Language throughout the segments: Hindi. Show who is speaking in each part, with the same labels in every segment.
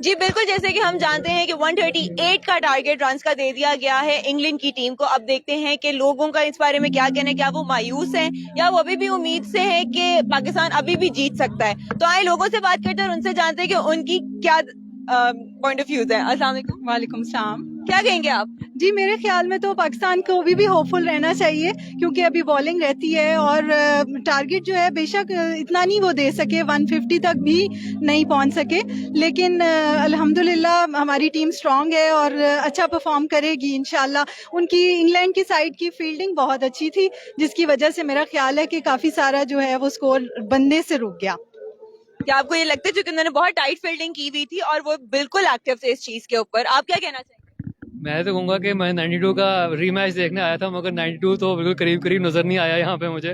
Speaker 1: जी बिल्कुल, जैसे कि हम जानते हैं कि 138 का टारगेट रन्स का दे दिया गया है इंग्लैंड की टीम को। अब देखते हैं कि लोगों का इस बारे में क्या कहना है, क्या वो मायूस हैं या वो अभी भी उम्मीद से है कि पाकिस्तान अभी भी जीत सकता है। तो आए लोगों से बात करते हैं और उनसे जानते हैं कि उनकी क्या पॉइंट ऑफ व्यूज है। अस्सलाम वालेकुम।
Speaker 2: वालेकुम सलाम।
Speaker 1: क्या कहेंगे आप?
Speaker 2: जी मेरे ख्याल में तो पाकिस्तान को अभी भी होपफुल रहना चाहिए, क्योंकि अभी बॉलिंग रहती है और टारगेट जो है बेशक इतना नहीं वो दे सके, 150 तक भी नहीं पहुंच सके, लेकिन अल्हम्दुलिल्लाह हमारी टीम स्ट्रांग है और अच्छा परफॉर्म करेगी इंशाल्लाह। उनकी इंग्लैंड की साइड की फील्डिंग बहुत अच्छी थी, जिसकी वजह से मेरा ख्याल है कि काफी सारा जो है वो स्कोर बनने से रुक गया।
Speaker 1: क्या आपको ये लगता है, क्योंकि उन्होंने बहुत टाइट फील्डिंग की हुई थी और वो बिल्कुल एक्टिव थे इस चीज के ऊपर, आप क्या कहना चाहिए?
Speaker 3: मैं तो कहूँगा कि मैं 92 का रीमैच देखने आया था, मगर 92 तो बिल्कुल करीब करीब नज़र नहीं आया यहाँ पे मुझे।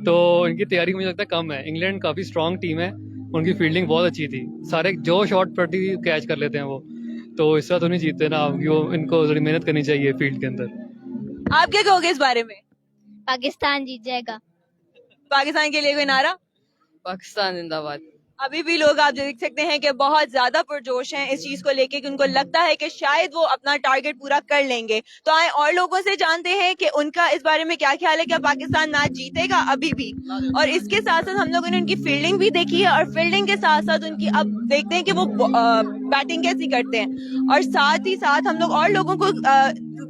Speaker 3: तो इनकी तैयारी मुझे लगता है कम है। इंग्लैंड काफ़ी स्ट्रांग टीम है, उनकी फील्डिंग बहुत अच्छी थी, सारे जो शॉट प्रति कैच कर लेते हैं वो, तो इस तरह तो नहीं जीतते ना। इनको थोड़ी मेहनत करनी चाहिए फील्ड के अंदर।
Speaker 1: आप क्या कहोगे इस बारे में?
Speaker 4: पाकिस्तान जीत जाएगा।
Speaker 1: पाकिस्तान के लिए कोई नारा?
Speaker 5: पाकिस्तान जिंदाबाद।
Speaker 1: अभी भी लोग आप देख सकते हैं कि बहुत ज्यादा पुरजोश हैं इस चीज को लेके कि उनको लगता है कि शायद वो अपना टारगेट पूरा कर लेंगे। तो आए और लोगों से जानते हैं कि उनका इस बारे में क्या ख्याल है, क्या पाकिस्तान मैच जीतेगा अभी भी। और इसके साथ साथ हम लोगों ने उनकी फील्डिंग भी देखी है और फील्डिंग के साथ साथ उनकी अब देखते हैं कि वो बैटिंग कैसी करते हैं, और साथ ही साथ हम लोग और लोगों को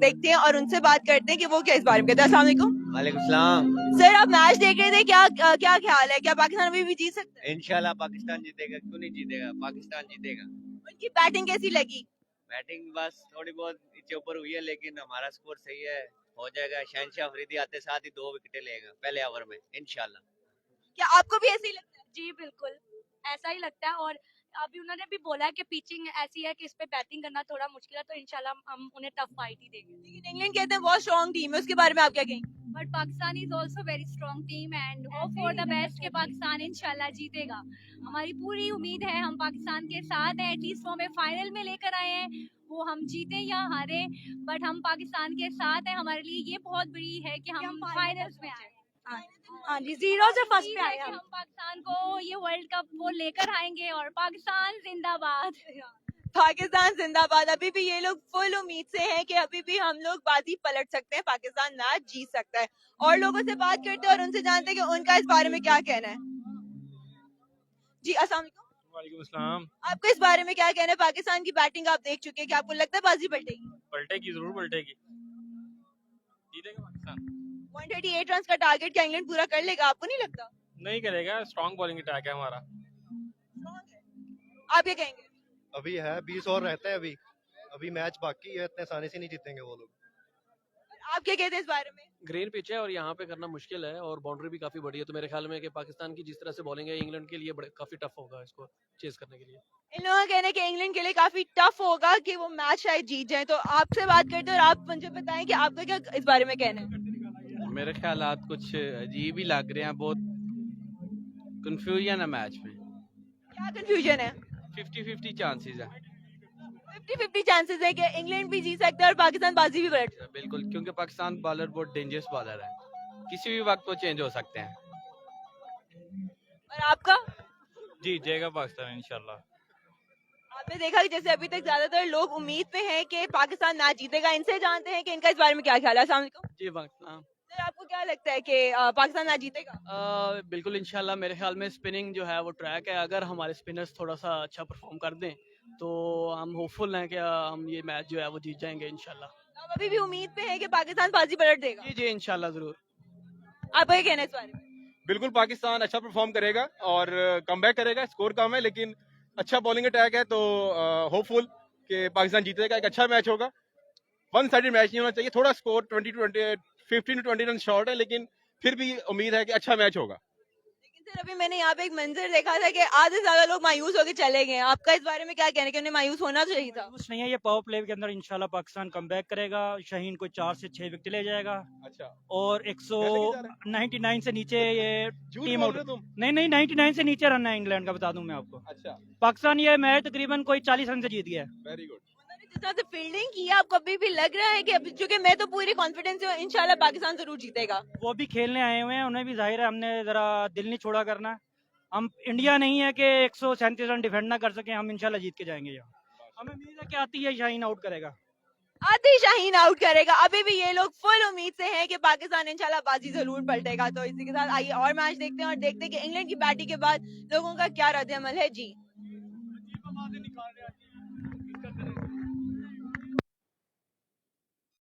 Speaker 1: देखते हैं और उनसे बात करते हैं कि वो क्या इस बारे में कहते हैं। अस्सलाम वालेकुम।
Speaker 6: वालेकुम सलाम।
Speaker 1: सर, आप मैच देख रहे थे, क्या क्या ख्याल है, क्या पाकिस्तान अभी भी जीत सकता है?
Speaker 6: इंशाल्लाह पाकिस्तान जीतेगा, क्यों नहीं जीतेगा, पाकिस्तान जीतेगा।
Speaker 1: उनकी बैटिंग कैसी लगी?
Speaker 6: बैटिंग बस थोड़ी बहुत नीचे ऊपर हुई है, लेकिन हमारा स्कोर सही है, हो जाएगा। शहनशाह अफरीदी आते साथ ही 2 विकेटें लेगा पहले ओवर में इंशाल्लाह।
Speaker 1: क्या आपको भी ऐसे ही लगता है?
Speaker 7: जी बिल्कुल ऐसा ही लगता है, और अभी उन्होंने भी बोला है कि पिचिंग ऐसी है कि इस पे बैटिंग करना थोड़ा मुश्किल है, तो इंशाल्लाह हम उन्हें टफ फाइट ही देंगे।
Speaker 1: लेकिन इंग्लैंड कहते हैं बहुत स्ट्रॉन्ग टीम है, उसके बारे में आप क्या कहेंगे?
Speaker 7: But Pakistan is also very strong team and hope for the best के पाकिस्तान इंशाल्लाह जीतेगा। हमारी पूरी उम्मीद है, हम पाकिस्तान के साथ हैं, एटलीस्ट वो हमें फाइनल में लेकर आए हैं, वो हम जीते या हारे बट हम पाकिस्तान के साथ हैं। हमारे लिए ये बहुत बड़ी है कि हम फाइनल्स में आए। हाँ जी, जीरो से फर्स्ट पे आए हम पाकिस्तान को ये वर्ल्ड कप वो लेकर आएंगे, और पाकिस्तान जिंदाबाद।
Speaker 1: पाकिस्तान जिंदाबाद। अभी भी ये लोग फुल उम्मीद से हैं कि अभी भी हम लोग बाजी पलट सकते हैं, पाकिस्तान मैच जीत सकता है। और लोगों से बात करते हैं और उनसे जानते हैं कि उनका इस बारे में क्या कहना है। जी अस्सलाम वालेकुम।
Speaker 8: वालेकुम अस्सलाम।
Speaker 1: आपको इस बारे में क्या कहना है? पाकिस्तान की बैटिंग आप देख चुके हैं, क्या आपको लगता है बाजी पलटेगी?
Speaker 8: पलटेगी, जरूर पलटेगी, जीतेगा पाकिस्तान।
Speaker 1: 138 रन का टारगेट क्या इंग्लैंड पूरा कर लेगा, आपको नहीं लगता?
Speaker 8: नहीं करेगा, स्ट्रांग बॉलिंग अटैक है हमारा।
Speaker 1: आप क्या कहेंगे?
Speaker 9: अभी है 20 और रहता है, अभी मैच बाकी है, इतने आसानी से नहीं जीतेंगे वो लोग।
Speaker 1: आप क्या कहते हैं इस बारे में?
Speaker 10: ग्रीन पिच है और यहाँ पे करना मुश्किल है, और बाउंड्री भी काफी बड़ी है, तो मेरे ख्याल में कि पाकिस्तान की जिस तरह से बॉलिंग है इंग्लैंड के लिए काफी टफ होगा इसको चेस करने के लिए।
Speaker 1: इन लोगों का कहना है कि इंग्लैंड के लिए काफी टफ होगा कि वो मैच शायद जीत जाए। तो आपसे बात करते हैं और आप मुझे बताएं कि आपका क्या इस बारे में कहना है?
Speaker 11: मेरे ख्यालात कुछ अजीब ही लग रहे हैं, बहुत कंफ्यूजन है मैच में।
Speaker 1: क्या कंफ्यूजन है?
Speaker 11: 50-50 चांसेस है।
Speaker 1: 50-50 चांसेस है कि इंग्लैंड भी जीत सकता है और पाकिस्तान बाजी भी पलट सकता है।
Speaker 11: बिल्कुल, क्योंकि पाकिस्तान बॉलर बहुत डेंजरस बॉलर है, किसी भी वक्त वो चेंज हो सकते हैं।
Speaker 1: और आपका?
Speaker 8: जीत जाएगा पाकिस्तान इंशाल्लाह।
Speaker 1: आपने देखा कि जैसे अभी तक ज्यादातर लोग उम्मीद पे हैं कि पाकिस्तान मैच जीतेगा। इनसे जानते हैं कि इनका इस बारे में क्या ख्याल है। अस्सलाम वालेकुम।
Speaker 10: जी पाकिस्तान।
Speaker 1: सर, आपको क्या लगता है कि पाकिस्तान मैच जीतेगा?
Speaker 10: बिल्कुल इंशाल्लाह। मेरे ख्याल में स्पिनिंग जो है वो ट्रैक है, अगर हमारे स्पिनर्स थोड़ा सा अच्छा परफॉर्म कर दें तो हम होपफुल हैं कि हम ये मैच जो है वो जीत जाएंगे इंशाल्लाह।
Speaker 1: आप अभी भी उम्मीद पे हैं कि पाकिस्तान बाजी पलट देगा?
Speaker 10: जी जी इंशाल्लाह जरूर।
Speaker 1: आपका क्या कहना है इस बारे में?
Speaker 12: बिल्कुल पाकिस्तान अच्छा परफॉर्म करेगा और कमबैक करेगा। स्कोर कम है लेकिन अच्छा बॉलिंग अटैक है, तो होपफुल कि पाकिस्तान जीतेगा। एक अच्छा मैच होगा, वन साइडेड मैच नहीं होना चाहिए। थोड़ा स्कोर 15 to 20 रन शॉर्ट है, लेकिन फिर भी उम्मीद है कि अच्छा मैच होगा।
Speaker 1: लेकिन सर, अभी मैंने यहाँ पे एक मंजर देखा था कि आधे से ज्यादा लोग मायूस होकर चले गए। आपका इस बारे में क्या कहना है कि उन्हें मायूस होना चाहिए था?
Speaker 13: मायूस नहीं है, ये पावर प्ले के अंदर इंशाल्लाह पाकिस्तान कमबैक करेगा। शाहीन को 4 से 6 विकेट ले जाएगा।
Speaker 12: अच्छा।
Speaker 13: और 199 से नीचे ये टीम आउट।
Speaker 12: तुम
Speaker 13: नहीं 99 से नीचे रन है इंग्लैंड का, बता दूं मैं आपको।
Speaker 12: अच्छा।
Speaker 13: पाकिस्तान ये मैच तकरीबन कोई 40 रन से जीत गया है।
Speaker 12: Very good.
Speaker 1: जिस तरह से फील्डिंग की है, आपको अभी भी लग रहा है कि अभी, चूंकि मैं तो पूरी कॉन्फिडेंस से हूँ, इंशाल्लाह पाकिस्तान जरूर जीतेगा।
Speaker 13: वो भी खेलने आए हुए हैं, उन्हें भी जाहिर है हमने ज़रा दिल नहीं छोड़ा करना। हम इंडिया नहीं है कि 137 रन डिफेंड ना कर सकें, हम इंशाल्लाह जीत के जाएंगे यहाँ। हमें उम्मीद है कि आती है शाहीन आउट करेगा।
Speaker 1: आतिश शाहीन आउट करेगा। अभी भी ये लोग फुल उम्मीद से हैं कि पाकिस्तान इंशाल्लाह बाजी जरूर पलटेगा। तो इसी के साथ आइए और मैच देखते हैं और देखते हैं कि इंग्लैंड की बैटिंग के बाद लोगों का क्या रद्द अमल है। जी